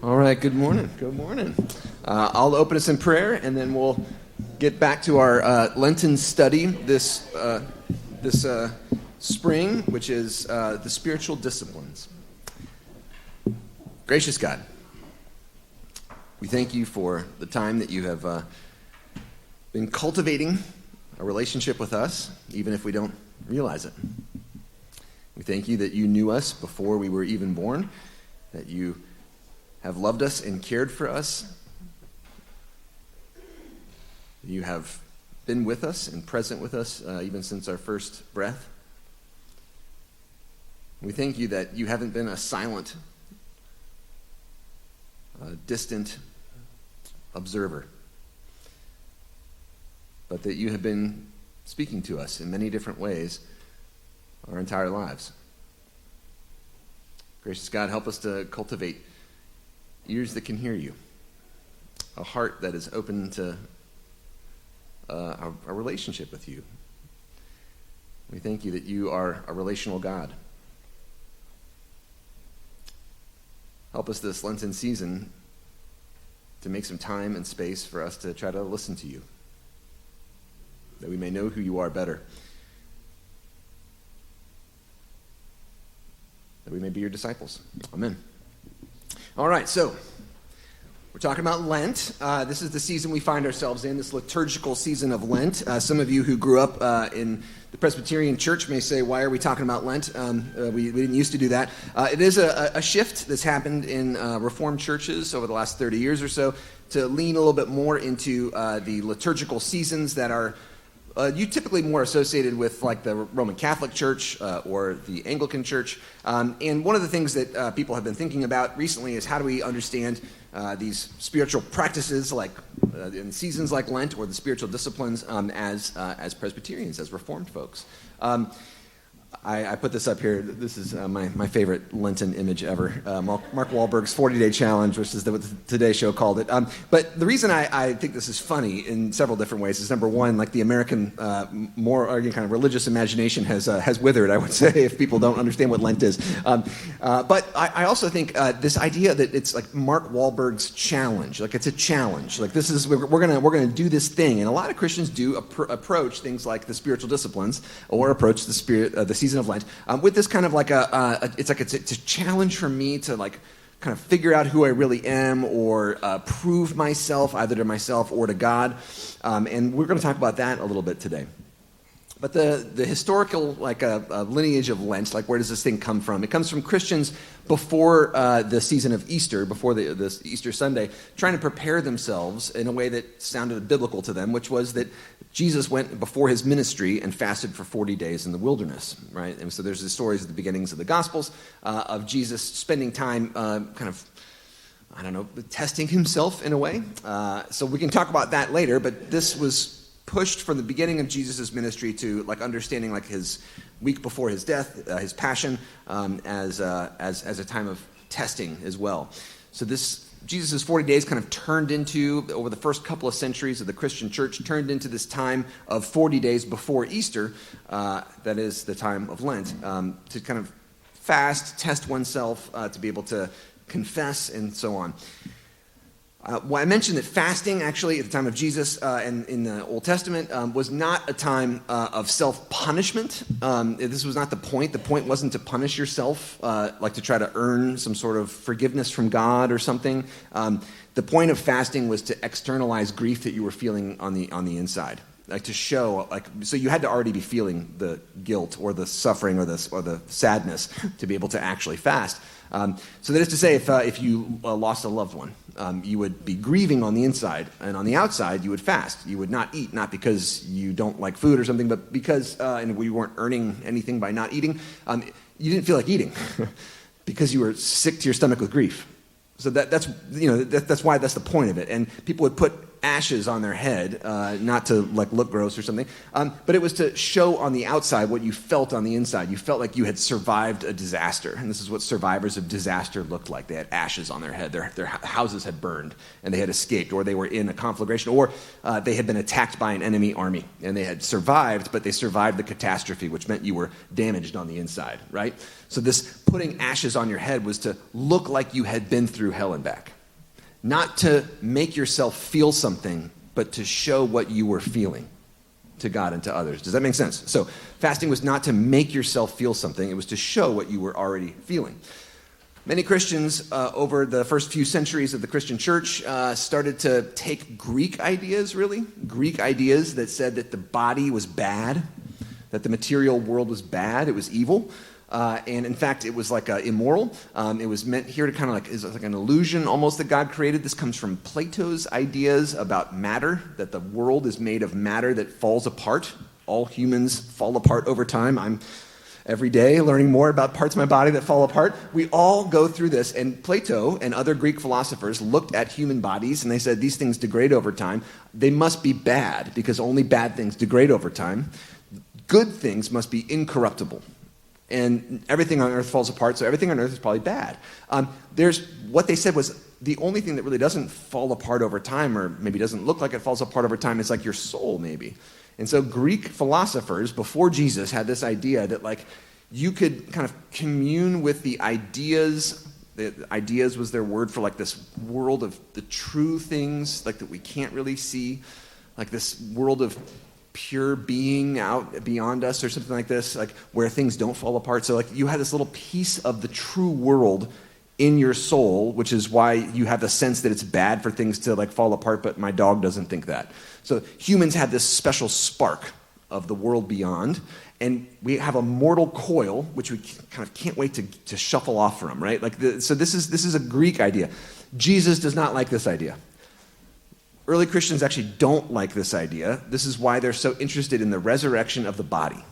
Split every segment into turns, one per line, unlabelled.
All right, good morning. Good morning. I'll open us in prayer, and then we'll get back to our Lenten study this spring, which is the spiritual disciplines. Gracious God, we thank you for the time that you have been cultivating a relationship with us, even if we don't realize it. We thank you that you knew us before we were even born, that you have loved us and cared for us. You have been with us and present with us even since our first breath. We thank you that you haven't been a silent, distant observer, but that you have been speaking to us in many different ways our entire lives. Gracious God, help us to cultivate ears that can hear you, a heart that is open to a relationship with you. We thank you that you are a relational God. Help us this Lenten season to make some time and space for us to try to listen to you, that we may know who you are better, that we may be your disciples. Amen. All right, so we're talking about Lent. This is the season we find ourselves in, this liturgical season of Lent. Some of you who grew up in the Presbyterian Church may say, why are we talking about Lent? We didn't used to do that. It is a shift that's happened in Reformed churches over the last 30 years or so to lean a little bit more into the liturgical seasons that are you typically more associated with like the Roman Catholic Church or the Anglican Church. And one of the things that people have been thinking about recently is how do we understand these spiritual practices like in seasons like Lent or the spiritual disciplines as Presbyterians, as Reformed folks. I put this up here. This is my favorite Lenten image ever. Mark Wahlberg's 40-Day Challenge, which is what the Today Show called it. But the reason I think this is funny in several different ways is, number one, like the American more kind of religious imagination has withered, I would say, if people don't understand what Lent is. But I also think this idea that it's like Mark Wahlberg's challenge, like it's a challenge. Like this is we're gonna do this thing, and a lot of Christians do approach things like the spiritual disciplines or approach the season of Lent with this kind of like it's a challenge for me to like kind of figure out who I really am or prove myself either to myself or to God, and we're going to talk about that a little bit today. But the historical lineage of Lent, like where does this thing come from? It comes from Christians before the season of Easter, before this Easter Sunday, trying to prepare themselves in a way that sounded biblical to them, which was that Jesus went before his ministry and fasted for 40 days in the wilderness, right? And so there's the stories at the beginnings of the Gospels of Jesus spending time testing himself in a way. So we can talk about that later, but this was pushed from the beginning of Jesus' ministry to like understanding like his week before his death, his passion, as a time of testing as well. So this Jesus' 40 days kind of turned into, over the first couple of centuries of the Christian church, turned into this time of 40 days before Easter, that is the time of Lent, to kind of fast, test oneself, to be able to confess, and so on. Well, I mentioned that fasting, actually, at the time of Jesus and in the Old Testament, was not a time of self-punishment. This was not the point. The point wasn't to punish yourself, like to try to earn some sort of forgiveness from God or something. The point of fasting was to externalize grief that you were feeling on the inside, like to show, so you had to already be feeling the guilt or the suffering or the sadness to be able to actually fast. So that is to say, if you lost a loved one, you would be grieving on the inside, and on the outside, you would fast. You would not eat, not because you don't like food or something, but because and we weren't earning anything by not eating. You didn't feel like eating because you were sick to your stomach with grief. So that's why that's the point of it. And people would put ashes on their head, not to like look gross or something, but it was to show on the outside what you felt on the inside. You felt like you had survived a disaster, and this is what survivors of disaster looked like. They had ashes on their head. Their houses had burned, and they had escaped, or they were in a conflagration, or they had been attacked by an enemy army, and they had survived, but they survived the catastrophe, which meant you were damaged on the inside, right? So this putting ashes on your head was to look like you had been through hell and back. Not to make yourself feel something, but to show what you were feeling to God and to others. Does that make sense? So fasting was not to make yourself feel something. It was to show what you were already feeling. Many Christians over the first few centuries of the Christian church started to take Greek ideas that said that the body was bad, that the material world was bad, it was evil. And in fact, it was like immoral. It was meant here to kind of is like an illusion almost that God created. This comes from Plato's ideas about matter, that the world is made of matter that falls apart. All humans fall apart over time. I'm every day learning more about parts of my body that fall apart. We all go through this. And Plato and other Greek philosophers looked at human bodies and they said these things degrade over time. They must be bad because only bad things degrade over time. Good things must be incorruptible. And everything on earth falls apart, so everything on earth is probably bad. What they said was the only thing that really doesn't fall apart over time, or maybe doesn't look like it falls apart over time, is like your soul, maybe. And so Greek philosophers before Jesus had this idea that like you could kind of commune with the ideas. The ideas was their word for like this world of the true things, like that we can't really see, like this world of pure being out beyond us or something like this, like where things don't fall apart. So like you had this little piece of the true world in your soul, which is why you have the sense that it's bad for things to like fall apart, but my dog doesn't think that. So humans had this special spark of the world beyond, and we have a mortal coil, which we kind of can't wait to shuffle off from, right? So this is a Greek idea. Jesus does not like this idea. Early Christians actually don't like this idea. This is why they're so interested in the resurrection of the body.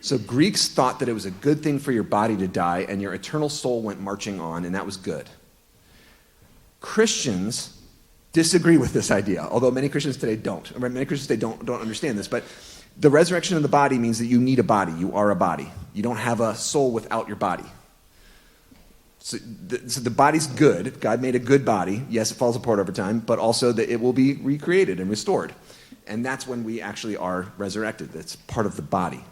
So Greeks thought that it was a good thing for your body to die and your eternal soul went marching on, and that was good. Christians disagree with this idea, although many Christians today don't. Many Christians today don't understand this, but the resurrection of the body means that you need a body. You are a body. You don't have a soul without your body. So the body's good. God made a good body. Yes, it falls apart over time, but also that it will be recreated and restored. And that's when we actually are resurrected. That's part of the body.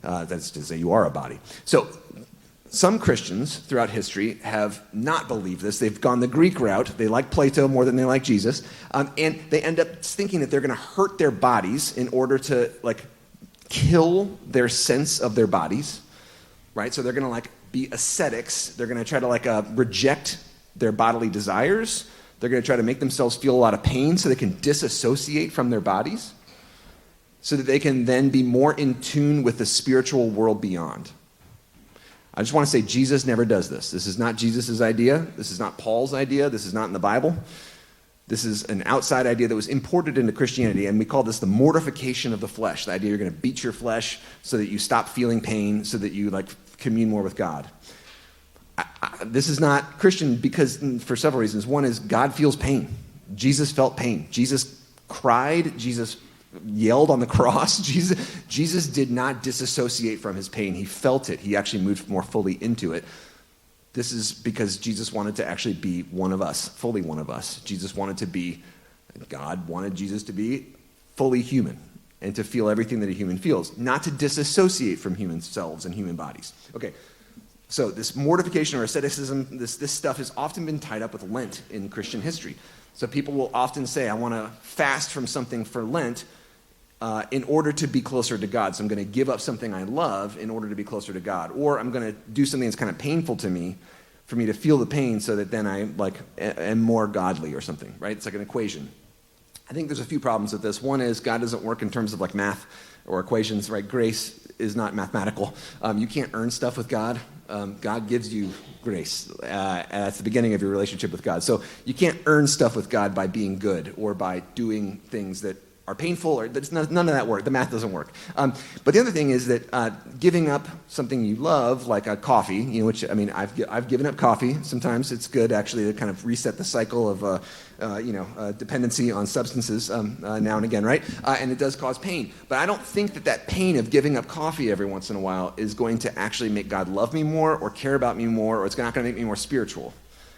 That's to say you are a body. So some Christians throughout history have not believed this. They've gone the Greek route. They like Plato more than they like Jesus. And they end up thinking that they're going to hurt their bodies in order to like kill their sense of their bodies. Right? So they're going to like be ascetics. They're going to try to reject their bodily desires. They're going to try to make themselves feel a lot of pain so they can disassociate from their bodies so that they can then be more in tune with the spiritual world beyond. I just want to say Jesus never does this. This is not Jesus' idea. This is not Paul's idea. This is not in the Bible. This is an outside idea that was imported into Christianity, and we call this the mortification of the flesh, the idea you're going to beat your flesh so that you stop feeling pain, so that you commune more with God. This is not Christian because for several reasons. One is God feels pain. Jesus felt pain. Jesus cried. Jesus yelled on the cross. Jesus did not disassociate from his pain. He felt it. He actually moved more fully into it. This is because Jesus wanted to actually be one of us, fully one of us. God wanted Jesus to be fully human and to feel everything that a human feels, not to disassociate from human selves and human bodies. Okay, so this mortification or asceticism, this stuff has often been tied up with Lent in Christian history. So people will often say, I want to fast from something for Lent in order to be closer to God. So I'm going to give up something I love in order to be closer to God. Or I'm going to do something that's kind of painful to me for me to feel the pain so that then I am more godly or something, right? It's like an equation. I think there's a few problems with this. One is God doesn't work in terms of math or equations, right? Grace is not mathematical. You can't earn stuff with God. God gives you grace. That's the beginning of your relationship with God. So you can't earn stuff with God by being good or by doing things that are painful, or none of that work. The math doesn't work. But the other thing is that giving up something you love, like a coffee, which, I've given up coffee. Sometimes it's good, actually, to kind of reset the cycle of, dependency on substances now and again, right? And it does cause pain. But I don't think that pain of giving up coffee every once in a while is going to actually make God love me more or care about me more, or it's not going to make me more spiritual.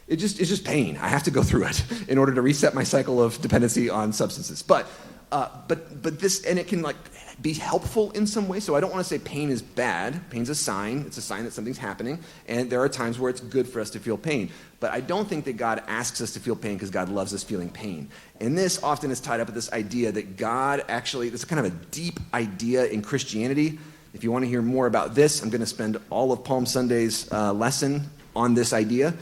It's just pain. I have to go through it in order to reset my cycle of dependency on substances. But this, and it can be helpful in some way. So I don't want to say pain is bad. Pain's a sign. It's a sign that something's happening. And there are times where it's good for us to feel pain. But I don't think that God asks us to feel pain because God loves us feeling pain. And this often is tied up with this idea that God actually, this is kind of a deep idea in Christianity. If you want to hear more about this, I'm going to spend all of Palm Sunday's lesson on this idea.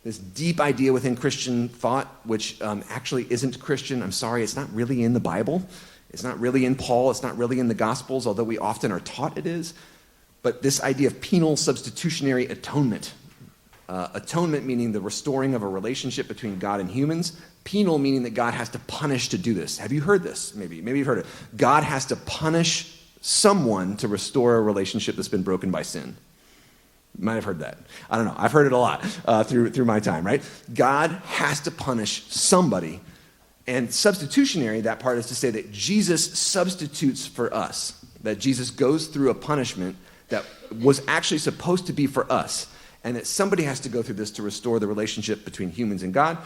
This deep idea within Christian thought, which actually isn't Christian. I'm sorry, it's not really in the Bible. It's not really in Paul. It's not really in the Gospels, although we often are taught it is. But this idea of penal substitutionary atonement. Atonement meaning the restoring of a relationship between God and humans. Penal meaning that God has to punish to do this. Have you heard this? Maybe you've heard it. God has to punish someone to restore a relationship that's been broken by sin. You might have heard that. I don't know. I've heard it a lot through my time, right? God has to punish somebody. And substitutionary, that part is to say that Jesus substitutes for us. That Jesus goes through a punishment that was actually supposed to be for us. And that somebody has to go through this to restore the relationship between humans and God.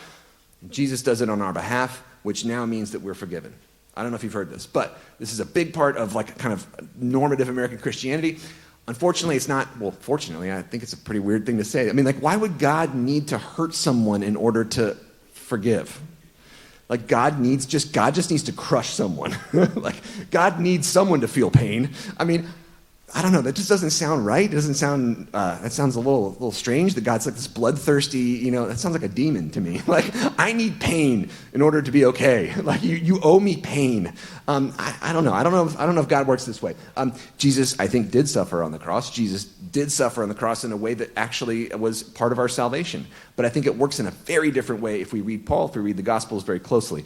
Jesus does it on our behalf, which now means that we're forgiven. I don't know if you've heard this, but this is a big part of kind of normative American Christianity. Unfortunately, it's not, well, fortunately, I think it's a pretty weird thing to say. Why would God need to hurt someone in order to forgive? God just needs to crush someone. God needs someone to feel pain. I don't know, that just doesn't sound right. It doesn't sound, that sounds a little strange, that God's this bloodthirsty, that sounds like a demon to me. I need pain in order to be okay. You owe me pain. I don't know. I don't know if God works this way. Jesus, I think, did suffer on the cross. Jesus did suffer on the cross in a way that actually was part of our salvation. But I think it works in a very different way if we read Paul, if we read the Gospels very closely.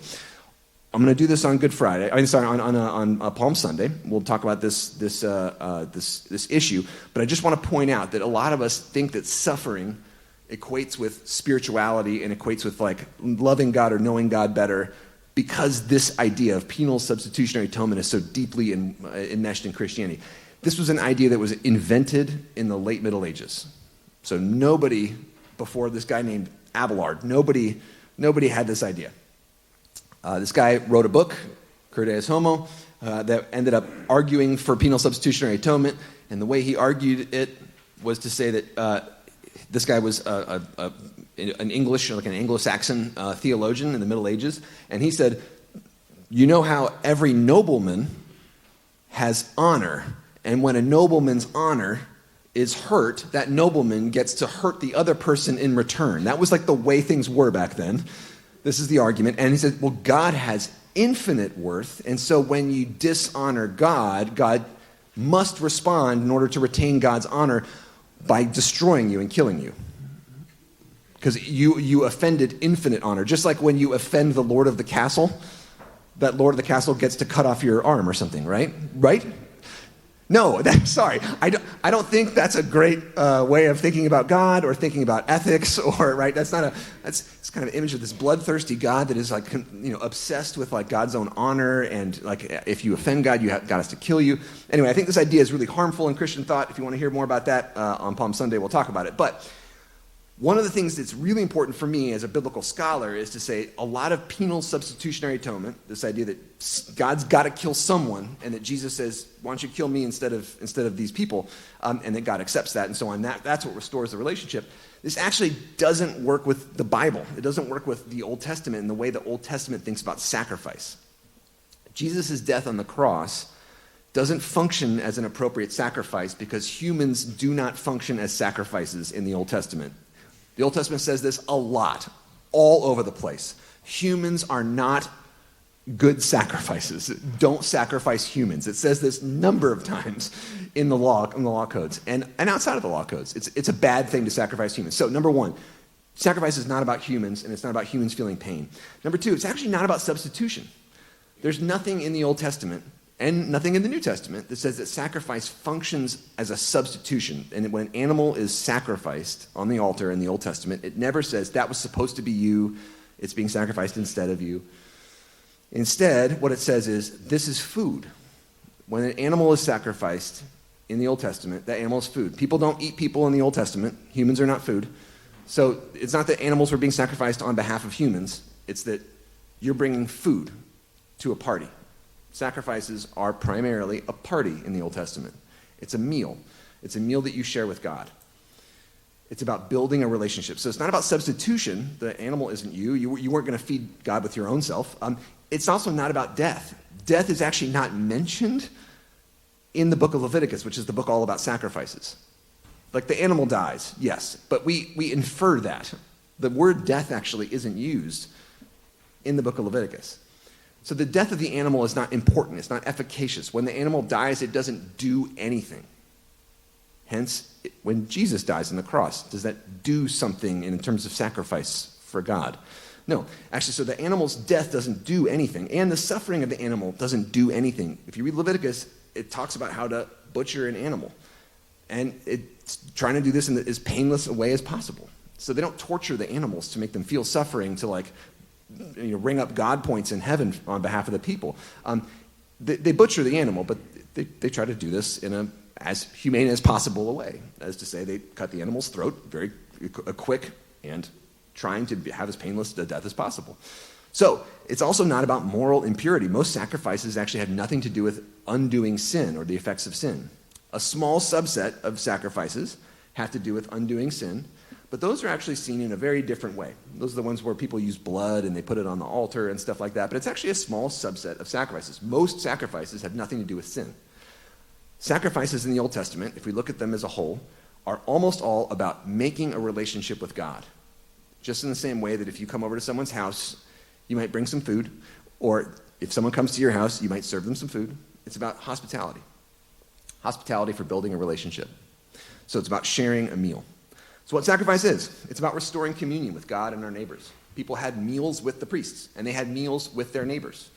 I'm going to do this on Good Friday. On Palm Sunday. We'll talk about this issue. But I just want to point out that a lot of us think that suffering equates with spirituality and equates with loving God or knowing God better, because this idea of penal substitutionary atonement is so deeply enmeshed in Christianity. This was an idea that was invented in the late Middle Ages. So nobody before this guy named Abelard, nobody had this idea. This guy wrote a book, Cur Deus Homo, that ended up arguing for penal substitutionary atonement. And the way he argued it was to say that this guy was an English, an Anglo-Saxon theologian in the Middle Ages. And he said, you know how every nobleman has honor, and when a nobleman's honor is hurt, that nobleman gets to hurt the other person in return. That was the way things were back then. This is the argument. And he said, well, God has infinite worth, and so when you dishonor God, God must respond in order to retain God's honor by destroying you and killing you. Because you offended infinite honor. Just like when you offend the Lord of the castle, that Lord of the castle gets to cut off your arm or something, right? Right? No, sorry. I don't think that's a great way of thinking about God or thinking about ethics, or right. It's kind of an image of this bloodthirsty God that is obsessed with God's own honor, and if you offend God, God has to kill you. Anyway, I think this idea is really harmful in Christian thought. If you want to hear more about that on Palm Sunday, we'll talk about it. But one of the things that's really important for me as a biblical scholar is to say a lot of penal substitutionary atonement, this idea that God's got to kill someone, and that Jesus says, why don't you kill me instead of these people, and that God accepts that and so on. That's what restores the relationship. This actually doesn't work with the Bible. It doesn't work with the Old Testament and the way the Old Testament thinks about sacrifice. Jesus' death on the cross doesn't function as an appropriate sacrifice because humans do not function as sacrifices in the Old Testament. The Old Testament says this a lot, all over the place. Humans are not good sacrifices. Don't sacrifice humans. It says this a number of times in the law codes and outside of the law codes. It's a bad thing to sacrifice humans. So number one, sacrifice is not about humans, and it's not about humans feeling pain. Number two, it's actually not about substitution. There's nothing in the Old Testament and nothing in the New Testament that says that sacrifice functions as a substitution. And when an animal is sacrificed on the altar in the Old Testament, it never says that was supposed to be you, it's being sacrificed instead of you. Instead, what it says is this is food. When an animal is sacrificed in the Old Testament, that animal is food. People don't eat people in the Old Testament. Humans are not food. So it's not that animals were being sacrificed on behalf of humans. It's that you're bringing food to a party. Sacrifices are primarily a party in the Old Testament. It's a meal. It's a meal that you share with God. It's about building a relationship. So it's not about substitution. The animal isn't you. You weren't going to feed God with your own self. It's also not about death. Death is actually not mentioned in the book of Leviticus, which is the book all about sacrifices. Like the animal dies, yes, but we infer that. The word death actually isn't used in the book of Leviticus. So the death of the animal is not important. It's not efficacious. When the animal dies, it doesn't do anything. Hence, when Jesus dies on the cross, does that do something in terms of sacrifice for God? No. Actually, so the animal's death doesn't do anything, and the suffering of the animal doesn't do anything. If you read Leviticus, it talks about how to butcher an animal. And it's trying to do this in as painless a way as possible. So they don't torture the animals to make them feel suffering, to ring up God points in heaven on behalf of the people. They butcher the animal, but they try to do this in as humane as possible a way. As to say, they cut the animal's throat very quick and trying to have as painless a death as possible. So it's also not about moral impurity. Most sacrifices actually have nothing to do with undoing sin or the effects of sin. A small subset of sacrifices have to do with undoing sin, but those are actually seen in a very different way. Those are the ones where people use blood and they put it on the altar and stuff like that, but it's actually a small subset of sacrifices. Most sacrifices have nothing to do with sin. Sacrifices in the Old Testament, if we look at them as a whole, are almost all about making a relationship with God. Just in the same way that if you come over to someone's house, you might bring some food, or if someone comes to your house, you might serve them some food. It's about hospitality. Hospitality for building a relationship. So it's about sharing a meal. So what sacrifice is, it's about restoring communion with God and our neighbors. People had meals with the priests, and they had meals with their neighbors.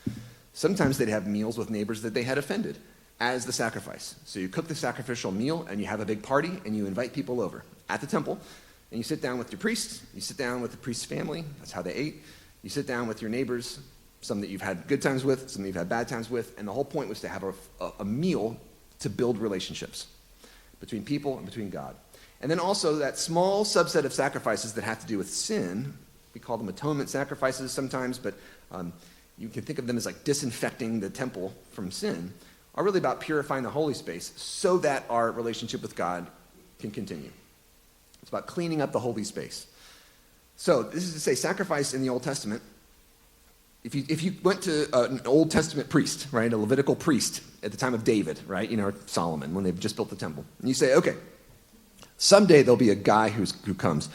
Sometimes they'd have meals with neighbors that they had offended as the sacrifice. So you cook the sacrificial meal, and you have a big party, and you invite people over at the temple, and you sit down with your priest, you sit down with the priest's family, that's how they ate. You sit down with your neighbors, some that you've had good times with, some that you've had bad times with, and the whole point was to have a meal to build relationships between people and between God. And then also that small subset of sacrifices that have to do with sin, we call them atonement sacrifices sometimes, but you can think of them as like disinfecting the temple from sin, are really about purifying the holy space so that our relationship with God can continue. It's about cleaning up the holy space. So this is to say, sacrifice in the Old Testament, if you went to an Old Testament priest, right, a Levitical priest at the time of David, right, Solomon, when they've just built the temple, and you say, okay, someday there'll be a guy who comes,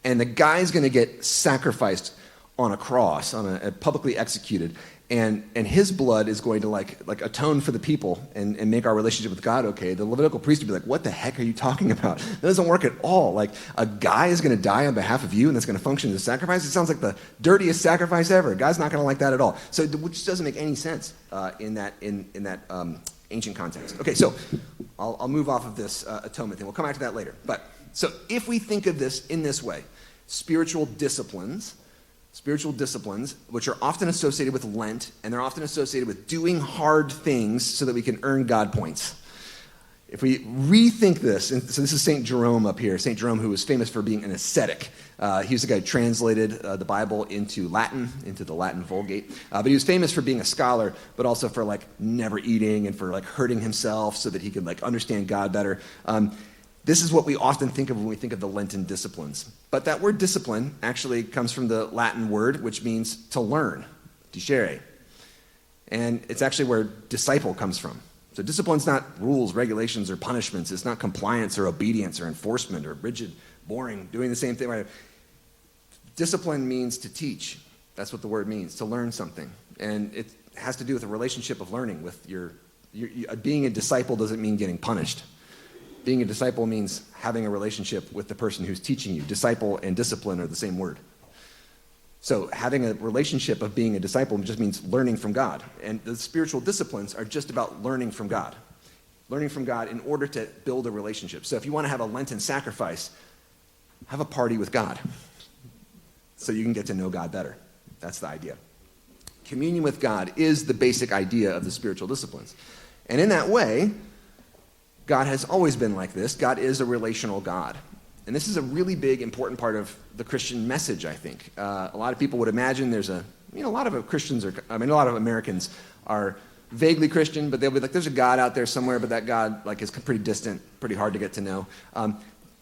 and the guy's going to get sacrificed on a cross, publicly executed, and his blood is going to like atone for the people and make our relationship with God okay. The Levitical priest would be like, what the heck are you talking about? That doesn't work at all. Like, a guy is going to die on behalf of you, and that's going to function as a sacrifice? It sounds like the dirtiest sacrifice ever. God's not going to like that at all. So it just doesn't make any sense in that ancient context. Okay, so I'll move off of this atonement thing. We'll come back to that later. But so if we think of this in this way, spiritual disciplines, which are often associated with Lent, and they're often associated with doing hard things so that we can earn God points. If we rethink this, and so this is St. Jerome up here, St. Jerome, who was famous for being an ascetic. He was the guy who translated the Bible into Latin, into the Latin Vulgate. But he was famous for being a scholar, but also for never eating and for hurting himself so that he could understand God better. This is what we often think of when we think of the Lenten disciplines. But that word discipline actually comes from the Latin word, which means to learn, discere. And it's actually where disciple comes from. So discipline's not rules, regulations, or punishments. It's not compliance or obedience or enforcement or rigid, boring, doing the same thing. Right? Discipline means to teach. That's what the word means, to learn something. And it has to do with a relationship of learning. With being a disciple doesn't mean getting punished. Being a disciple means having a relationship with the person who's teaching you. Disciple and discipline are the same word. So having a relationship of being a disciple just means learning from God. And the spiritual disciplines are just about learning from God. Learning from God in order to build a relationship. So if you want to have a Lenten sacrifice, have a party with God so you can get to know God better. That's the idea. Communion with God is the basic idea of the spiritual disciplines. And in that way, God has always been like this. God is a relational God. And this is a really big, important part of the Christian message, I think. A lot of people would imagine a lot of Americans are vaguely Christian, but they'll be like, there's a God out there somewhere, but that God is pretty distant, pretty hard to get to know.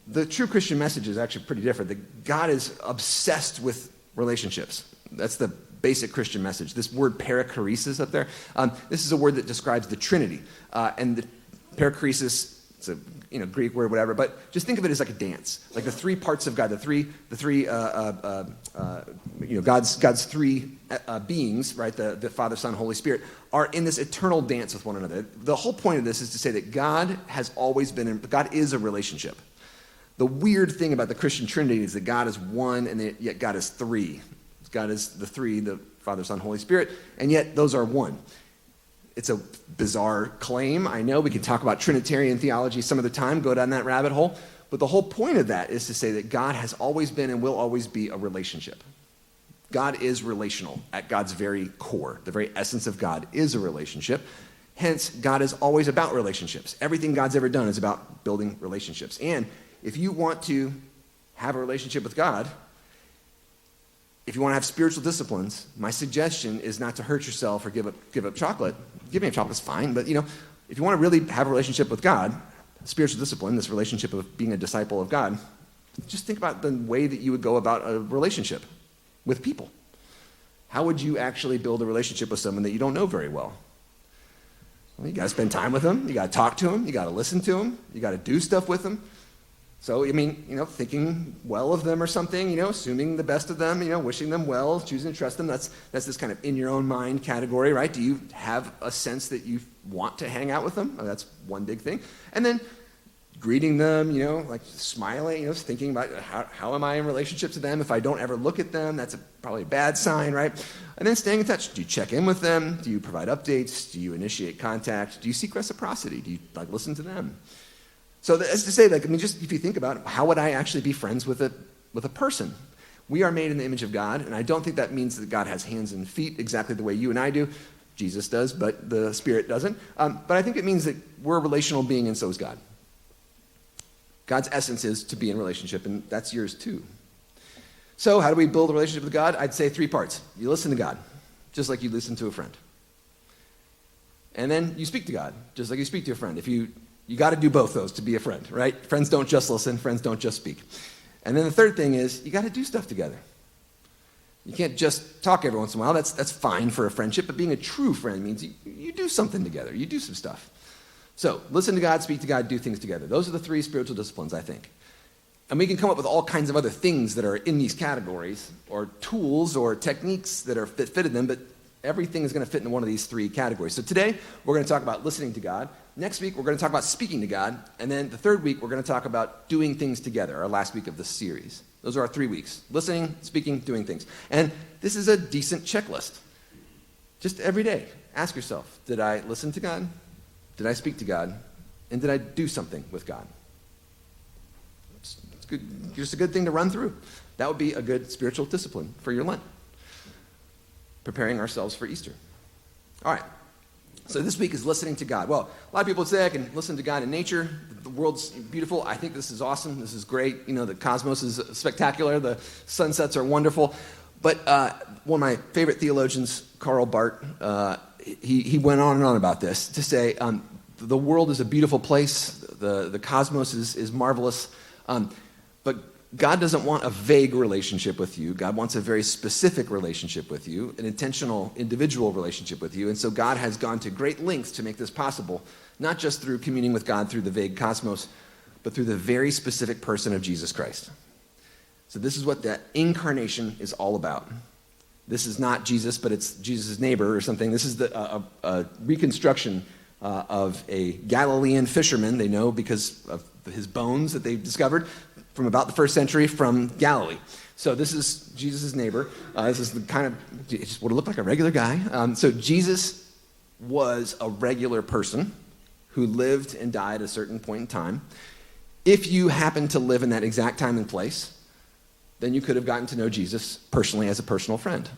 The true Christian message is actually pretty different. That God is obsessed with relationships. That's the basic Christian message. This word perichoresis up there, this is a word that describes the Trinity. And the perichoresis, it's a Greek word, whatever, but just think of it as like a dance, like the three parts of God, God's three beings, right? The Father, Son, Holy Spirit, are in this eternal dance with one another. The whole point of this is to say that God is a relationship. The weird thing about the Christian Trinity is that God is one, and yet God is three. God is the three, the Father, Son, Holy Spirit, and yet those are one. It's a bizarre claim. I know we can talk about Trinitarian theology some other time, go down that rabbit hole, but the whole point of that is to say that God has always been and will always be a relationship. God is relational at God's very core. The very essence of God is a relationship. Hence, God is always about relationships. Everything God's ever done is about building relationships. And if you want to have a relationship with God, if you want to have spiritual disciplines, my suggestion is not to hurt yourself or give up chocolate. Giving up chocolate is fine, but if you want to really have a relationship with God, spiritual discipline, this relationship of being a disciple of God, just think about the way that you would go about a relationship with people. How would you actually build a relationship with someone that you don't know very well? Well, you got to spend time with them. You got to talk to them. You got to listen to them. You got to do stuff with them. So, thinking well of them or something, assuming the best of them, wishing them well, choosing to trust them, that's this kind of in your own mind category, right? Do you have a sense that you want to hang out with them? Oh, that's one big thing. And then greeting them, smiling, thinking about how am I in relationship to them? If I don't ever look at them, that's probably a bad sign, right? And then staying in touch. Do you check in with them? Do you provide updates? Do you initiate contact? Do you seek reciprocity? Do you listen to them? So that's to say, just if you think about it, how would I actually be friends with a person? We are made in the image of God, and I don't think that means that God has hands and feet exactly the way you and I do. Jesus does, but the Spirit doesn't. But I think it means that we're a relational being, and so is God. God's essence is to be in relationship, and that's yours too. So how do we build a relationship with God? I'd say 3 parts. You listen to God, just like you listen to a friend. And then you speak to God, just like you speak to a friend. You got to do both those to be a friend, right? Friends don't just listen. Friends don't just speak. And then the third thing is you got to do stuff together. You can't just talk every once in a while. That's fine for a friendship, but being a true friend means you do something together. You do some stuff. So listen to God, speak to God, do things together. Those are the 3 spiritual disciplines, I think. And we can come up with all kinds of other things that are in these categories, or tools or techniques that fit in them, but everything is going to fit into one of these 3 categories. So today, we're going to talk about listening to God. Next week, we're going to talk about speaking to God. And then the third week, we're going to talk about doing things together, our last week of this series. Those are our 3 weeks. Listening, speaking, doing things. And this is a decent checklist. Just every day, ask yourself, did I listen to God? Did I speak to God? And did I do something with God? It's good, just a good thing to run through. That would be a good spiritual discipline for your Lent. Preparing ourselves for Easter. All right. So this week is listening to God. Well, a lot of people say I can listen to God in nature. The world's beautiful. I think this is awesome. This is great. The cosmos is spectacular. The sunsets are wonderful. But one of my favorite theologians, Karl Barth, he went on and on about this to say the world is a beautiful place. The cosmos is marvelous. But God doesn't want a vague relationship with you. God wants a very specific relationship with you, an intentional, individual relationship with you. And so God has gone to great lengths to make this possible, not just through communing with God through the vague cosmos, but through the very specific person of Jesus Christ. So this is what the incarnation is all about. This is not Jesus, but it's Jesus' neighbor or something. This is a reconstruction of a Galilean fisherman, they know because of his bones that they've discovered, from about the 1st century from Galilee. So this is Jesus' neighbor. This is the kind of, it just would have looked like a regular guy. So Jesus was a regular person who lived and died at a certain point in time. If you happen to live in that exact time and place, then you could have gotten to know Jesus personally as a personal friend.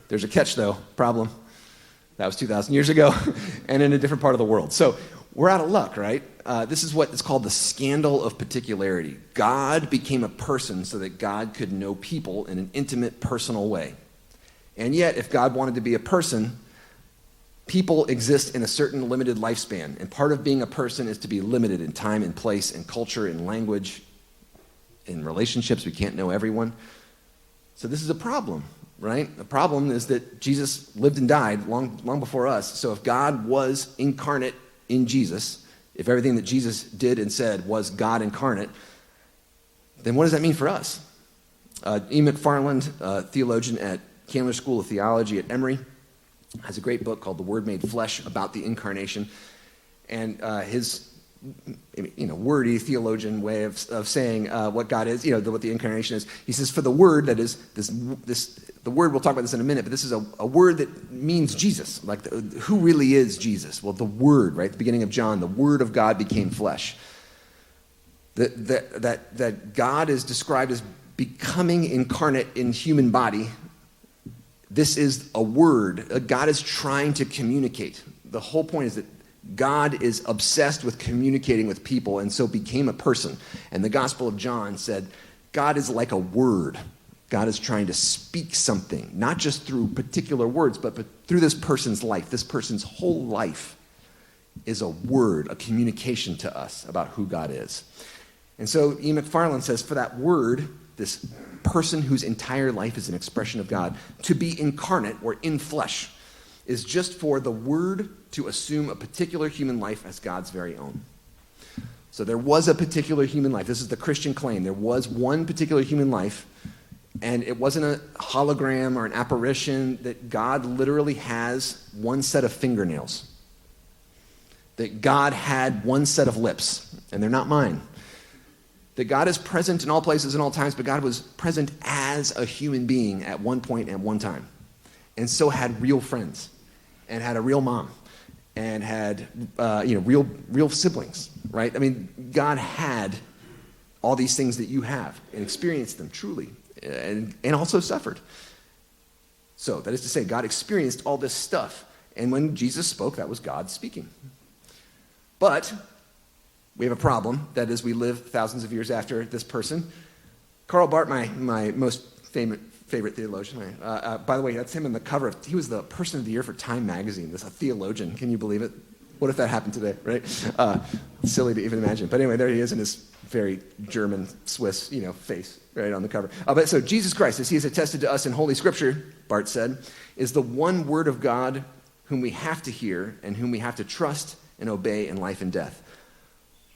There's a catch, though, problem. That was 2,000 years ago and in a different part of the world. So we're out of luck, right? This is what is called the scandal of particularity. God became a person so that God could know people in an intimate, personal way. And yet, if God wanted to be a person, people exist in a certain limited lifespan. And part of being a person is to be limited in time and place and culture and language. In relationships, we can't know everyone. So this is a problem, right? The problem is that Jesus lived and died long before us. So if God was incarnate in Jesus, if everything that Jesus did and said was God incarnate, then what does that mean for us? E. McFarland, theologian at Candler School of Theology at Emory, has a great book called The Word Made Flesh about the incarnation. And his wordy theologian way of saying what God is, what the incarnation is. He says, for the word that is the word, we'll talk about this in a minute, but this is a word that means Jesus. Like, who really is Jesus? Well, the word, right? At the beginning of John, the word of God became flesh. That God is described as becoming incarnate in human body. This is a word. God is trying to communicate. The whole point is that God is obsessed with communicating with people and so became a person. And the Gospel of John said, God is like a word. God is trying to speak something, not just through particular words, but through this person's life. This person's whole life is a word, a communication to us about who God is. And so E. McFarland says, for that word, this person whose entire life is an expression of God, to be incarnate or in flesh is just for the word to assume a particular human life as God's very own. So there was a particular human life. This is the Christian claim. There was one particular human life, and it wasn't a hologram or an apparition, that God literally has one set of fingernails. That God had one set of lips, and they're not mine. That God is present in all places and all times, but God was present as a human being at one point and one time. And so had real friends, and had a real mom, and had real siblings, right? I mean, God had all these things that you have and experienced them truly, and also suffered. So that is to say, God experienced all this stuff, and when Jesus spoke, that was God speaking. But we have a problem. That is, we live thousands of years after this person. Karl Barth, my most favorite theologian. By the way, that's him on the cover. He was the person of the year for Time magazine. This a theologian. Can you believe it? What if that happened today, right? Silly to even imagine. But anyway, there he is in his very German, Swiss, face, right on the cover. But so Jesus Christ, as he is attested to us in Holy Scripture, Barth said, is the one word of God whom we have to hear and whom we have to trust and obey in life and death.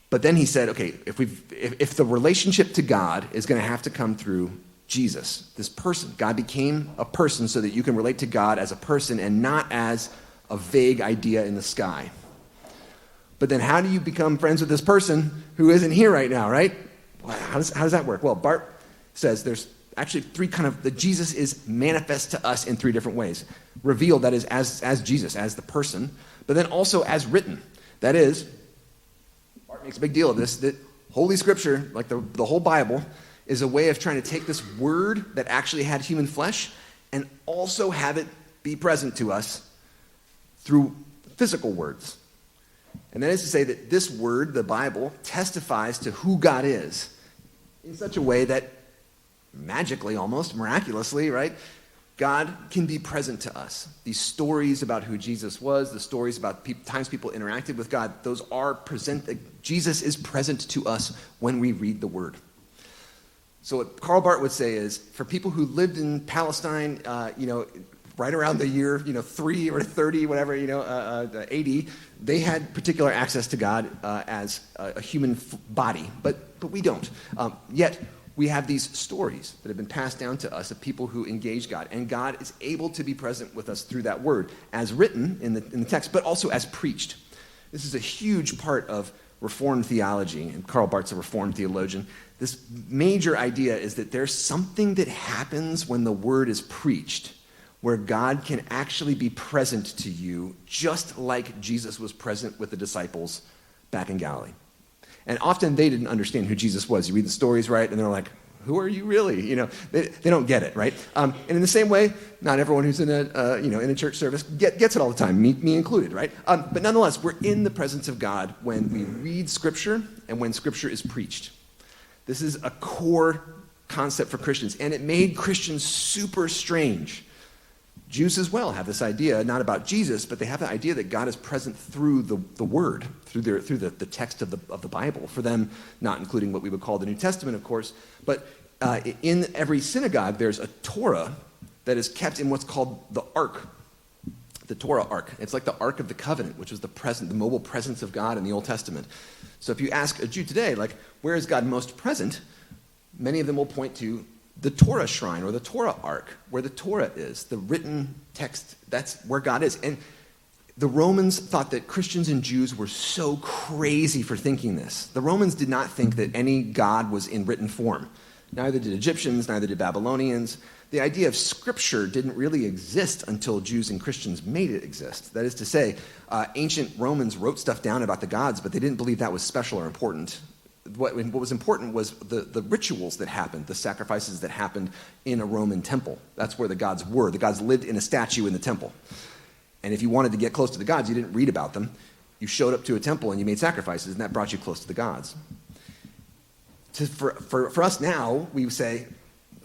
But then he said, okay, if the relationship to God is going to have to come through Jesus, this person, God became a person so that you can relate to God as a person and not as a vague idea in the sky. But then how do you become friends with this person who isn't here right now, right? How does that work? Well, Barth says there's actually three that Jesus is manifest to us in three different ways. Revealed, that is, as Jesus, as the person, but then also as written. That is, Barth makes a big deal of this, that Holy Scripture, like the whole Bible, is a way of trying to take this word that actually had human flesh and also have it be present to us through physical words. And that is to say that this word, the Bible, testifies to who God is in such a way that magically, almost miraculously, right, God can be present to us. These stories about who Jesus was, the stories about times people interacted with God, those are present. Jesus is present to us when we read the word. So what Karl Barth would say is, for people who lived in Palestine, right around the year, 3 or 30, whatever, AD, they had particular access to God as a human body, but we don't. Yet we have these stories that have been passed down to us of people who engage God, and God is able to be present with us through that word, as written in the text, but also as preached. This is a huge part of Reformed theology, and Karl Barth's a Reformed theologian, this major idea is that there's something that happens when the word is preached, where God can actually be present to you, just like Jesus was present with the disciples back in Galilee. And often they didn't understand who Jesus was. You read the stories, right? And they're like, who are you really? They don't get it, right? And in the same way, not everyone who's in a church service gets it all the time, me included, right? But nonetheless, we're in the presence of God when we read Scripture and when Scripture is preached. This is a core concept for Christians, and it made Christians super strange. Jews as well have this idea, not about Jesus, but they have the idea that God is present through the Word, through the text of the Bible. For them, not including what we would call the New Testament, of course, but in every synagogue, there's a Torah that is kept in what's called the Ark, the Torah Ark. It's like the Ark of the Covenant, which was the mobile presence of God in the Old Testament. So if you ask a Jew today, like, where is God most present? Many of them will point to the Torah shrine or the Torah Ark, where the Torah is, the written text. That's where God is. And the Romans thought that Christians and Jews were so crazy for thinking this. The Romans did not think that any God was in written form. Neither did Egyptians, neither did Babylonians. The idea of Scripture didn't really exist until Jews and Christians made it exist. That is to say, ancient Romans wrote stuff down about the gods, but they didn't believe that was special or important. What was important was the rituals that happened, the sacrifices that happened in a Roman temple. That's where the gods were. The gods lived in a statue in the temple. And if you wanted to get close to the gods, you didn't read about them. You showed up to a temple and you made sacrifices, and that brought you close to the gods. For us now, we say,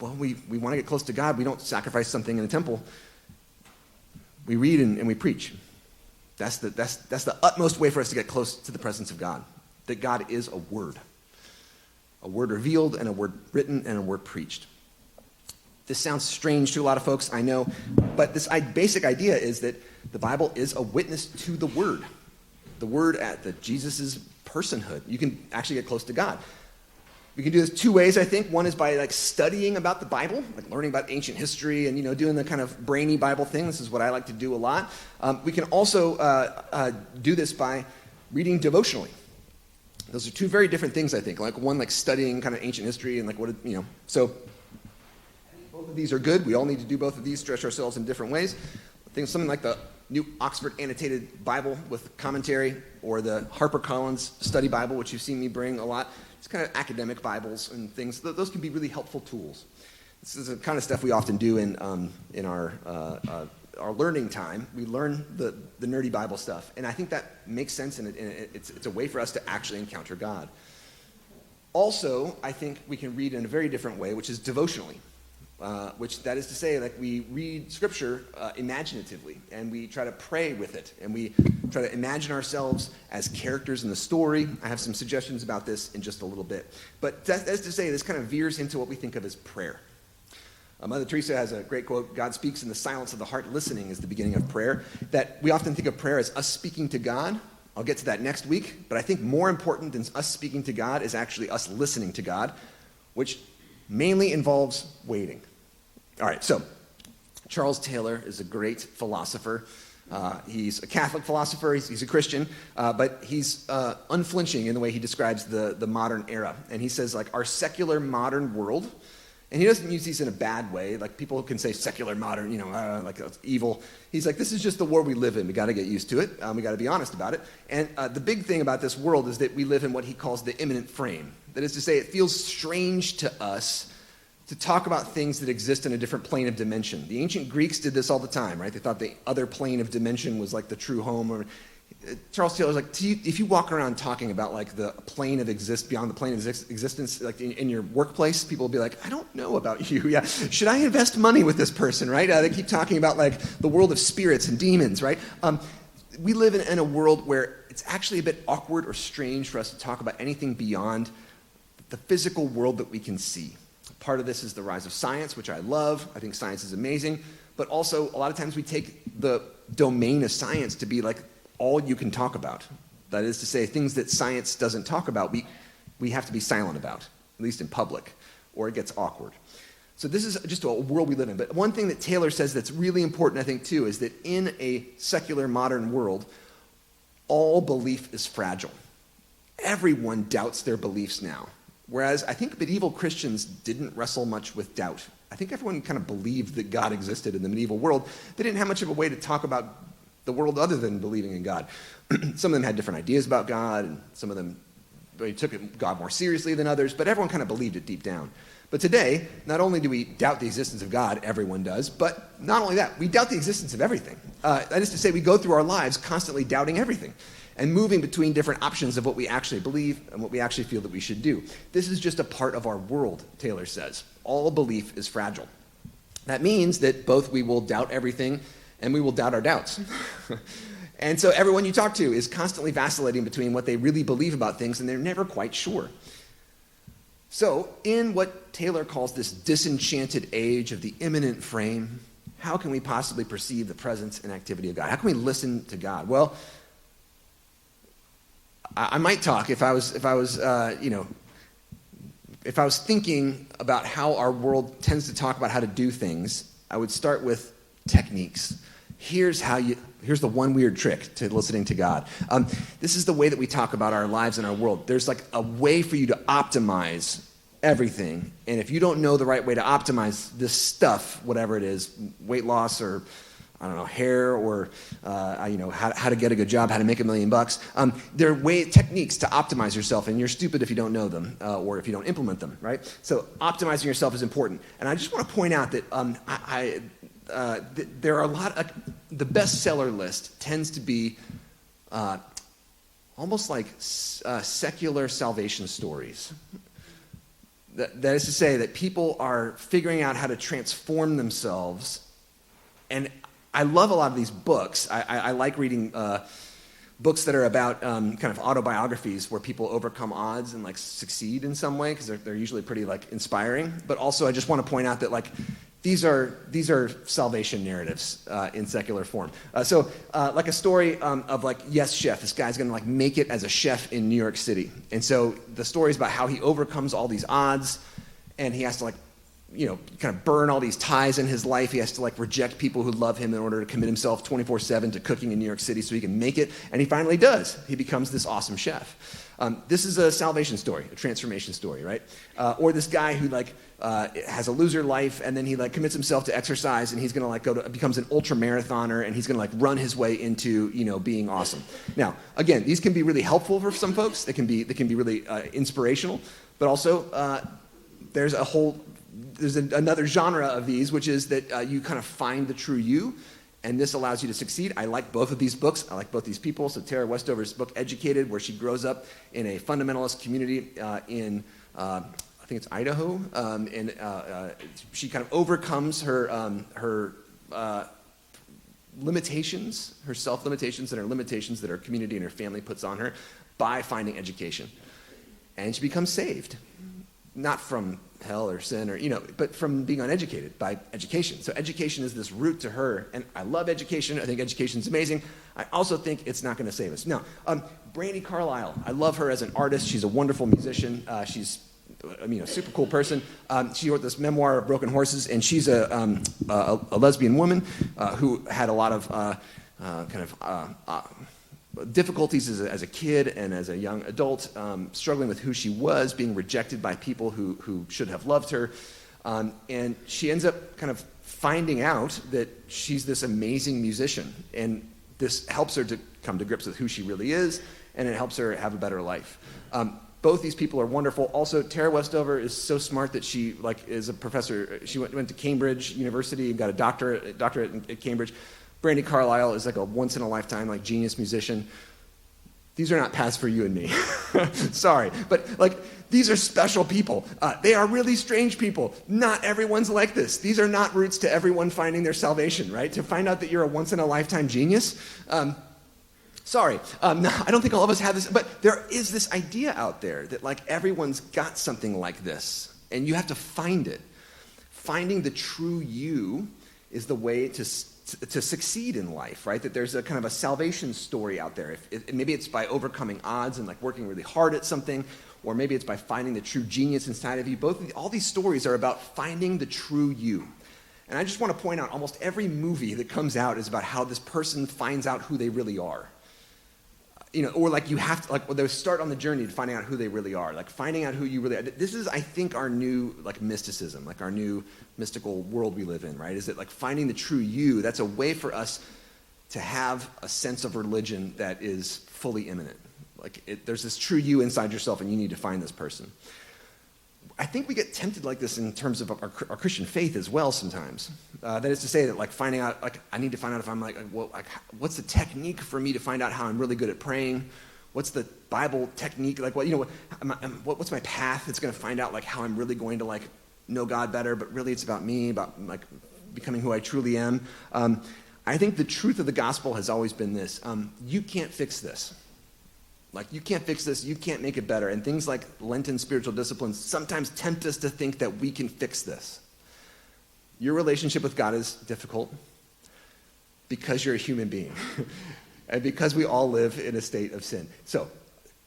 well, we want to get close to God. We don't sacrifice something in a temple. We read and we preach. That's the utmost way for us to get close to the presence of God, that God is a word revealed and a word written and a word preached. This sounds strange to a lot of folks, I know, but this basic idea is that the Bible is a witness to the word at Jesus' personhood. You can actually get close to God. We can do this two ways, I think. One is by studying about the Bible, learning about ancient history and doing the kind of brainy Bible thing. This is what I like to do a lot. We can also do this by reading devotionally. Those are two very different things, I think. One, studying kind of ancient history and So both of these are good. We all need to do both of these, stretch ourselves in different ways. I think something like the New Oxford Annotated Bible with commentary, or the HarperCollins Study Bible, which you've seen me bring a lot. It's kind of academic Bibles and things. Those can be really helpful tools. This is the kind of stuff we often do in our learning time. We learn the nerdy Bible stuff, and I think that makes sense, and it's a way for us to actually encounter God. Also, I think we can read in a very different way, which is devotionally. Which that is to say, we read Scripture imaginatively, and we try to pray with it, and we try to imagine ourselves as characters in the story. I have some suggestions about this in just a little bit. But that is to say, this kind of veers into what we think of as prayer. Mother Teresa has a great quote, "God speaks in the silence of the heart, listening is the beginning of prayer," that we often think of prayer as us speaking to God. I'll get to that next week, but I think more important than us speaking to God is actually us listening to God, which mainly involves waiting. All right, so Charles Taylor is a great philosopher. He's a Catholic philosopher. He's a Christian, but he's unflinching in the way he describes the modern era. And he says, our secular modern world, and he doesn't use these in a bad way. People can say secular modern, it's evil. He's like, this is just the world we live in. We got to get used to it. We got to be honest about it. And the big thing about this world is that we live in what he calls the immanent frame. That is to say, it feels strange to us to talk about things that exist in a different plane of dimension. The ancient Greeks did this all the time, right? They thought the other plane of dimension was the true home. Charles Taylor's if you walk around talking about the plane of beyond the plane of existence, in your workplace, people will be like, I don't know about you. Yeah, should I invest money with this person, right? They keep talking about the world of spirits and demons, right? We live in a world where it's actually a bit awkward or strange for us to talk about anything beyond the physical world that we can see. Part of this is the rise of science, which I love. I think science is amazing. But also, a lot of times we take the domain of science to be all you can talk about. That is to say, things that science doesn't talk about, we have to be silent about, at least in public, or it gets awkward. So this is just a world we live in. But one thing that Taylor says that's really important, I think, too, is that in a secular modern world, all belief is fragile. everyone doubts their beliefs now. Whereas I think medieval Christians didn't wrestle much with doubt. I think everyone kind of believed that God existed in the medieval world. They didn't have much of a way to talk about the world other than believing in God. Some of them had different ideas about God, and some of them they took God more seriously than others, but everyone kind of believed it deep down. But today, not only do we doubt the existence of God, everyone does, but not only that, we doubt the existence of everything. That is to say, we go through our lives constantly doubting everything and moving between different options of what we actually believe and what we actually feel that we should do. This is just a part of our world, Taylor says. All belief is fragile. That means that both we will doubt everything and we will doubt our doubts. And so everyone you talk to is constantly vacillating between what they really believe about things, and they're never quite sure. So in what Taylor calls this disenchanted age of the immanent frame, how can we possibly perceive the presence and activity of God? How can we listen to God? Well, I might talk if I was thinking about how our world tends to talk about how to do things. I would start with techniques. Here's the one weird trick to listening to God. This is the way that we talk about our lives and our world. There's like a way for you to optimize everything. And if you don't know the right way to optimize this stuff, whatever it is, weight loss or, I don't know, hair or, how to get a good job, how to make $1 million, there are techniques to optimize yourself, and you're stupid if you don't know them or if you don't implement them, right? So optimizing yourself is important. And I just want to point out that there are a lot of, the bestseller list tends to be almost like secular salvation stories. That is to say that people are figuring out how to transform themselves. And I love a lot of these books. I like reading books that are about kind of autobiographies where people overcome odds and like succeed in some way, because they're usually pretty like inspiring. But also I just want to point out that like these are salvation narratives in secular form. So like a story of like Yes Chef. This guy's going to like make it as a chef in New York City. And so the story is about how he overcomes all these odds, and he has to like, kind of burn all these ties in his life. He has to like reject people who love him in order to commit himself 24/7 to cooking in New York City so he can make it. And he finally does. He becomes this awesome chef. This is a salvation story, a transformation story, right? Or this guy who like has a loser life, and then he like commits himself to exercise, and he's gonna like becomes an ultra marathoner, and he's gonna like run his way into being awesome. Now, again, these can be really helpful for some folks. They can be really inspirational, but also there's another genre of these, which is that you kind of find the true you, and this allows you to succeed. I like both of these books. I like both these people. So Tara Westover's book, Educated, where she grows up in a fundamentalist community in, I think it's Idaho, and she kind of overcomes her limitations, her self-limitations, and her limitations that her community and her family puts on her by finding education. And she becomes saved. Not from hell or sin or, but from being uneducated by education. So education is this route to her, and I love education. I think education's amazing. I also think it's not going to save us. Now, Brandi Carlile, I love her as an artist. She's a wonderful musician. She's a super cool person. She wrote this memoir of broken horses, and she's a lesbian woman who had a lot of difficulties as a kid and as a young adult, struggling with who she was, being rejected by people who should have loved her. And she ends up kind of finding out that she's this amazing musician. And this helps her to come to grips with who she really is, and it helps her have a better life. Both these people are wonderful. Also, Tara Westover is so smart that she is a professor. She went to Cambridge University and got a doctorate at Cambridge. Brandi Carlile is like a once-in-a-lifetime genius musician. These are not paths for you and me. Sorry. But these are special people. They are really strange people. Not everyone's like this. These are not routes to everyone finding their salvation, right? To find out that you're a once-in-a-lifetime genius. Sorry. No, I don't think all of us have this. But there is this idea out there that everyone's got something like this. And you have to find it. Finding the true you is the way to succeed in life, right? That there's a kind of a salvation story out there. Maybe it's by overcoming odds and working really hard at something, or maybe it's by finding the true genius inside of you. All these stories are about finding the true you. And I just want to point out, almost every movie that comes out is about how this person finds out who they really are. or like you have to, like, well, they start on the journey to finding out who they really are, like finding out who you really are. This is, I think, our new, like, mysticism, like our new mystical world we live in, right? Is that, like, finding the true you, that's a way for us to have a sense of religion that is fully immanent. Like, there's this true you inside yourself, and you need to find this person. I think we get tempted like this in terms of our Christian faith as well sometimes. That is to say that, like, finding out, like, I need to find out if I'm what's the technique for me to find out how I'm really good at praying? What's the Bible technique? Like, what's my path that's going to find out, like, how I'm really going to, like, know God better? But really, it's about me, about, like, becoming who I truly am. I think the truth of the gospel has always been this: you can't fix this. Like, you can't fix this, you can't make it better. And things like Lenten spiritual disciplines sometimes tempt us to think that we can fix this. Your relationship with God is difficult because you're a human being and because we all live in a state of sin. So,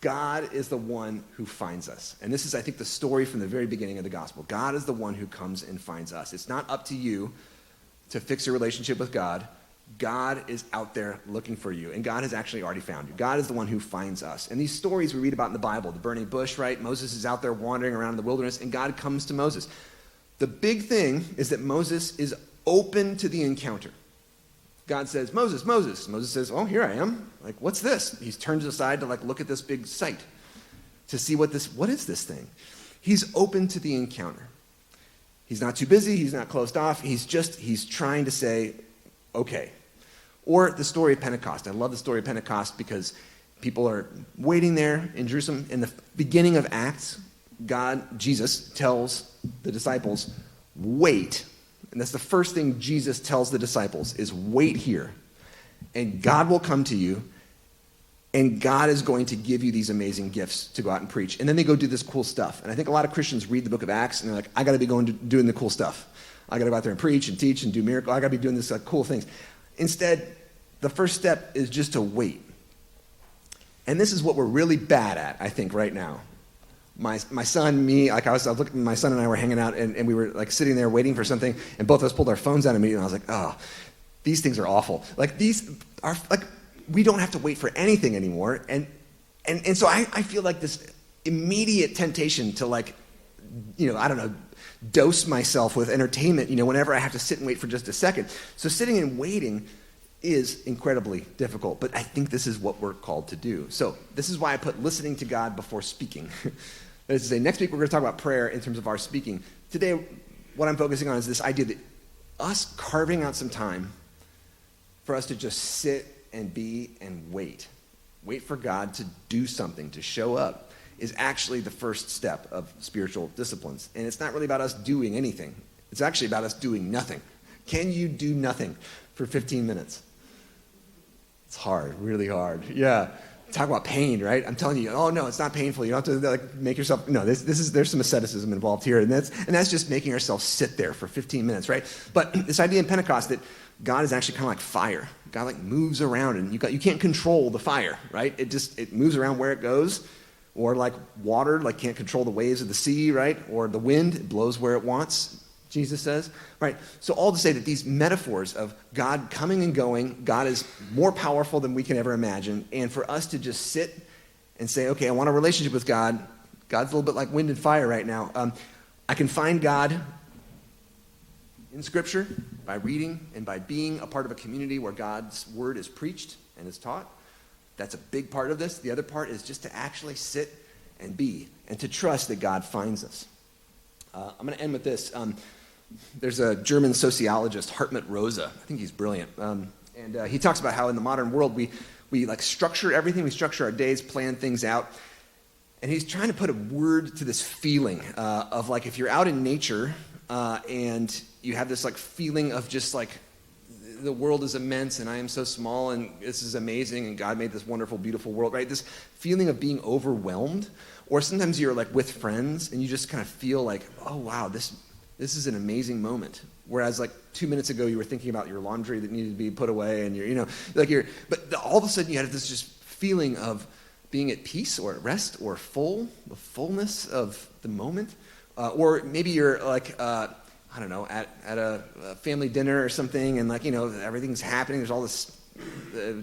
God is the one who finds us. And this is, I think, the story from the very beginning of the gospel. God is the one who comes and finds us. It's not up to you to fix your relationship with God. God is out there looking for you, and God has actually already found you. God is the one who finds us. And these stories we read about in the Bible, the burning bush, right? Moses is out there wandering around in the wilderness, and God comes to Moses. The big thing is that Moses is open to the encounter. God says, Moses, Moses. Moses says, oh, here I am. Like, what's this? He turns aside to, like, look at this big sight to see what is this thing? He's open to the encounter. He's not too busy. He's not closed off. He's trying to say, okay. Or the story of Pentecost. I love the story of Pentecost because people are waiting there in Jerusalem. In the beginning of Acts, Jesus tells the disciples, wait. And that's the first thing Jesus tells the disciples is wait here. And God will come to you. And God is going to give you these amazing gifts to go out and preach. And then they go do this cool stuff. And I think a lot of Christians read the book of Acts and they're like, I got to be doing the cool stuff. I got to go out there and preach and teach and do miracles. I got to be doing this cool things. Instead, the first step is just to wait. And this is what we're really bad at, I think, right now. My son, me, like I was looking, my son and I were hanging out, and we were, like, sitting there waiting for something, and both of us pulled our phones out immediately, and I was like, oh, these things are awful. Like, these are, like, we don't have to wait for anything anymore. And so I feel like this immediate temptation to, like, I don't know, dose myself with entertainment, whenever I have to sit and wait for just a second. So sitting and waiting is incredibly difficult, but I think this is what we're called to do. So this is why I put listening to God before speaking. That is to say, next week we're going to talk about prayer in terms of our speaking. Today, what I'm focusing on is this idea that us carving out some time for us to just sit and be and wait for God to do something, to show up, is actually the first step of spiritual disciplines. And it's not really about us doing anything. It's actually about us doing nothing. Can you do nothing for 15 minutes? It's hard, really hard. Yeah. Talk about pain, right? I'm telling you, oh no, it's not painful. You don't have to, like, make yourself, no, there's some asceticism involved here. And that's just making ourselves sit there for 15 minutes, right? But this idea in Pentecost that God is actually kind of like fire. God, like, moves around, and you can't control the fire, right? It moves around where it goes. Or like water, like, can't control the waves of the sea, right? Or the wind, it blows where it wants, Jesus says, right? So all to say that these metaphors of God coming and going, God is more powerful than we can ever imagine. And for us to just sit and say, okay, I want a relationship with God. God's a little bit like wind and fire right now. I can find God in Scripture by reading and by being a part of a community where God's word is preached and is taught. That's a big part of this. The other part is just to actually sit and be and to trust that God finds us. I'm going to end with this. There's a German sociologist, Hartmut Rosa. I think he's brilliant. And he talks about how in the modern world we like structure everything. We structure our days, plan things out. And he's trying to put a word to this feeling of, like, if you're out in nature and you have this, like, feeling of just, like, the world is immense and I am so small and this is amazing and God made this wonderful, beautiful world, right? This feeling of being overwhelmed. Or sometimes you're, like, with friends and you just kind of feel like, oh wow, this is an amazing moment. Whereas, like, 2 minutes ago you were thinking about your laundry that needed to be put away and but all of a sudden you had this just feeling of being at peace or at rest or full, the fullness of the moment. Or maybe you're, like, I don't know, at a family dinner or something, and, like, everything's happening. There's all this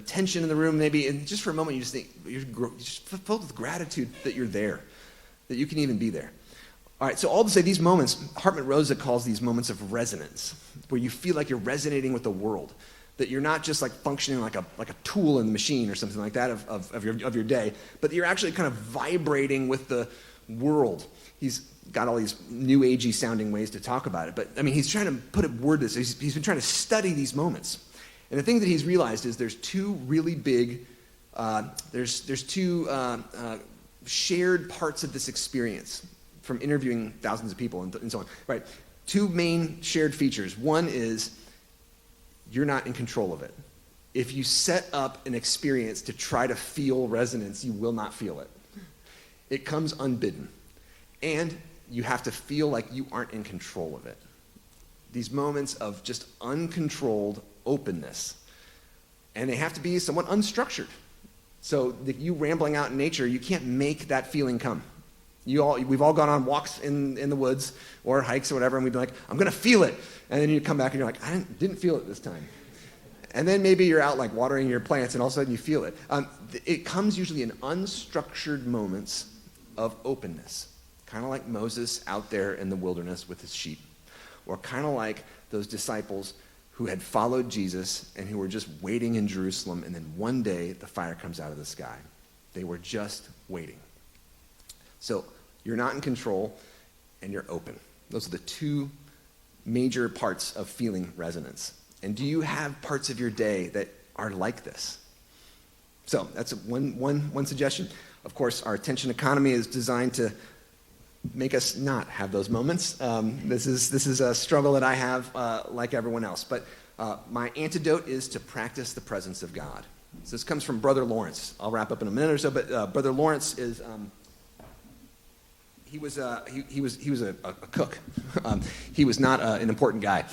tension in the room maybe, and just for a moment you just think, you're just filled with gratitude that you're there, that you can even be there. All right, so all to say these moments, Hartmut Rosa calls these moments of resonance, where you feel like you're resonating with the world, that you're not just like functioning like a tool in the machine or something like that of your day, but that you're actually kind of vibrating with the world. He's got all these new agey sounding ways to talk about it, but I mean, he's trying to put a word to this. He's been trying to study these moments. And the thing that he's realized is there's two really big, there's two shared parts of this experience from interviewing thousands of people and so on, right? Two main shared features. One is you're not in control of it. If you set up an experience to try to feel resonance, you will not feel it. It comes unbidden. And you have to feel like you aren't in control of it. These moments of just uncontrolled openness. And they have to be somewhat unstructured. So you rambling out in nature, you can't make that feeling come. We've all gone on walks in the woods or hikes or whatever, and we'd be like, I'm going to feel it. And then you come back and you're like, I didn't feel it this time. And then maybe you're out like watering your plants and all of a sudden you feel it. It comes usually in unstructured moments of openness. Kind of like Moses out there in the wilderness with his sheep. Or kind of like those disciples who had followed Jesus and who were just waiting in Jerusalem, and then one day the fire comes out of the sky. They were just waiting. So you're not in control and you're open. Those are the two major parts of feeling resonance. And do you have parts of your day that are like this? So that's one suggestion. Of course, our attention economy is designed to make us not have those moments. This is a struggle that I have like everyone else. But my antidote is to practice the presence of God. So this comes from Brother Lawrence. I'll wrap up in a minute or so, but Brother Lawrence is... He was a cook. He was not an important guy.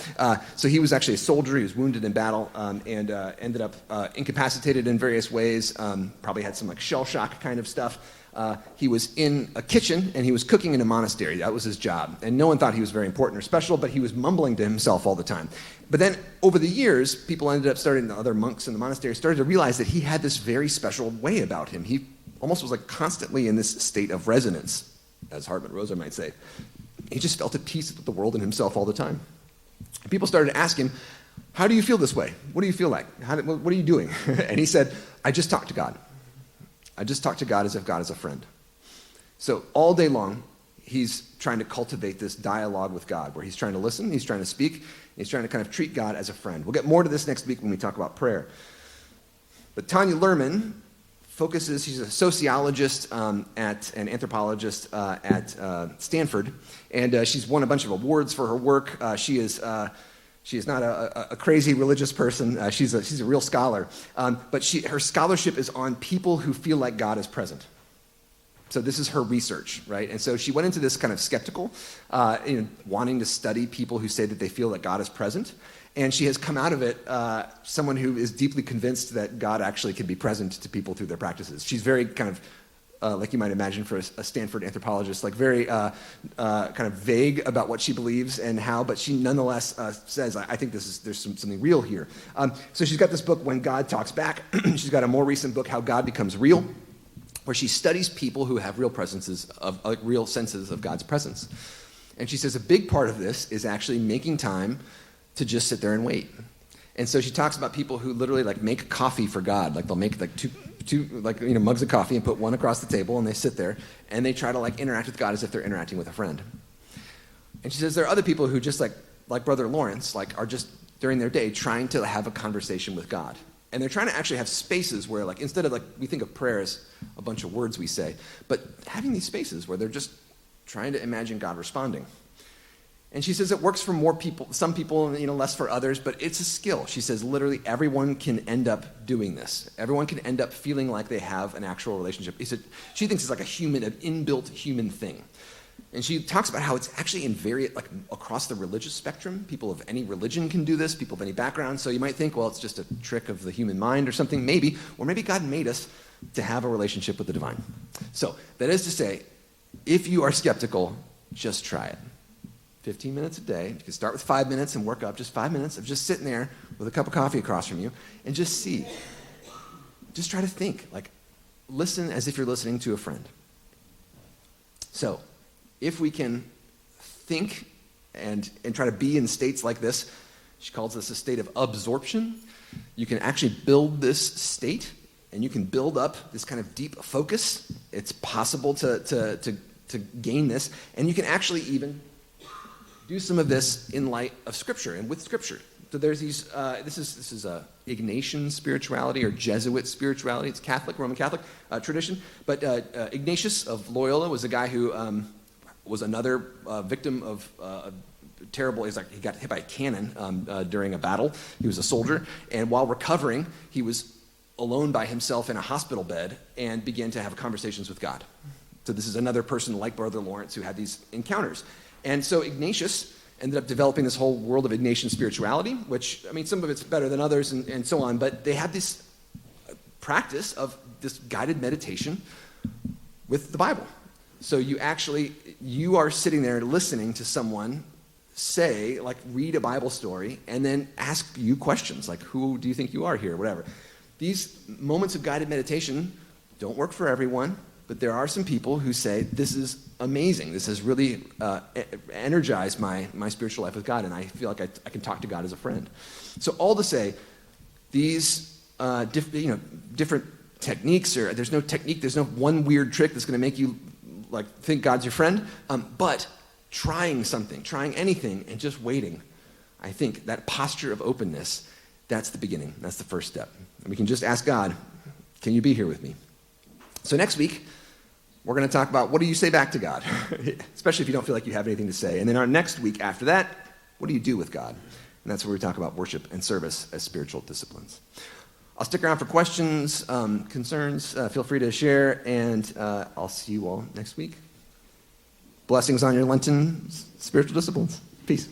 So he was actually a soldier. He was wounded in battle and ended up incapacitated in various ways. Probably had some like shell shock kind of stuff. He was in a kitchen and he was cooking in a monastery. That was his job. And no one thought he was very important or special, but he was mumbling to himself all the time. But then over the years, people ended up starting, the other monks in the monastery started to realize that he had this very special way about him. He almost was like constantly in this state of resonance, as Hartmut Rosa might say. He just felt at peace with the world and himself all the time. People started to ask him, how do you feel this way? What do you feel like? What are you doing? And he said, I just talk to God. I just talk to God as if God is a friend. So all day long, he's trying to cultivate this dialogue with God, where he's trying to listen, he's trying to speak, he's trying to kind of treat God as a friend. We'll get more to this next week when we talk about prayer. But Tanya Luhrmann focuses, she's a sociologist and anthropologist at Stanford, and she's won a bunch of awards for her work. She is not a crazy religious person. She's a real scholar, but her scholarship is on people who feel like God is present. So this is her research, right? And so she went into this kind of skeptical, wanting to study people who say that they feel that God is present. And she has come out of it someone who is deeply convinced that God actually can be present to people through their practices. She's very kind of, like you might imagine for a Stanford anthropologist, like very kind of vague about what she believes and how, but she nonetheless says, I think there's something real here. So she's got this book, When God Talks Back. She's got a more recent book, How God Becomes Real, where she studies people who have real senses of God's presence. And she says a big part of this is actually making time to just sit there and wait. And so she talks about people who literally like make coffee for God. Like they'll make like two mugs of coffee and put one across the table, and they sit there and they try to like interact with God as if they're interacting with a friend. And she says there are other people who just like Brother Lawrence, like are just during their day trying to have a conversation with God. And they're trying to actually have spaces where like instead of like we think of prayer as a bunch of words we say, but having these spaces where they're just trying to imagine God responding. And she says it works for more people, some people, less for others, but it's a skill. She says literally everyone can end up doing this. Everyone can end up feeling like they have an actual relationship. She thinks it's like an inbuilt human thing. And she talks about how it's actually like across the religious spectrum. People of any religion can do this, people of any background. So you might think, well, it's just a trick of the human mind or something, maybe. Or maybe God made us to have a relationship with the divine. So that is to say, if you are skeptical, just try it. 15 minutes a day. You can start with 5 minutes and work up, just 5 minutes of just sitting there with a cup of coffee across from you and just see. Just try to think, like, listen as if you're listening to a friend. So, if we can think and try to be in states like this, she calls this a state of absorption. You can actually build this state, and you can build up this kind of deep focus. It's possible to gain this, and you can actually even do some of this in light of Scripture and with Scripture. So there's these. This is Ignatian spirituality or Jesuit spirituality. It's Catholic, Roman Catholic tradition. But Ignatius of Loyola was a guy who was another victim of terrible. He got hit by a cannon during a battle. He was a soldier, and while recovering, he was alone by himself in a hospital bed and began to have conversations with God. So this is another person like Brother Lawrence who had these encounters. And so Ignatius ended up developing this whole world of Ignatian spirituality, which, I mean, some of it's better than others and so on, but they had this practice of this guided meditation with the Bible. So you are sitting there listening to someone say, like, read a Bible story and then ask you questions, like, who do you think you are here, whatever. These moments of guided meditation don't work for everyone, but there are some people who say, this is amazing. This has really energized my spiritual life with God, and I feel like I can talk to God as a friend. So all to say, these different techniques, or there's no technique, there's no one weird trick that's going to make you like think God's your friend, but trying something, trying anything, and just waiting, I think that posture of openness, that's the beginning. That's the first step. And we can just ask God, can you be here with me? So next week, we're going to talk about what do you say back to God, especially if you don't feel like you have anything to say. And then our next week after that, what do you do with God? And that's where we talk about worship and service as spiritual disciplines. I'll stick around for questions, concerns. Feel free to share, and I'll see you all next week. Blessings on your Lenten spiritual disciplines. Peace.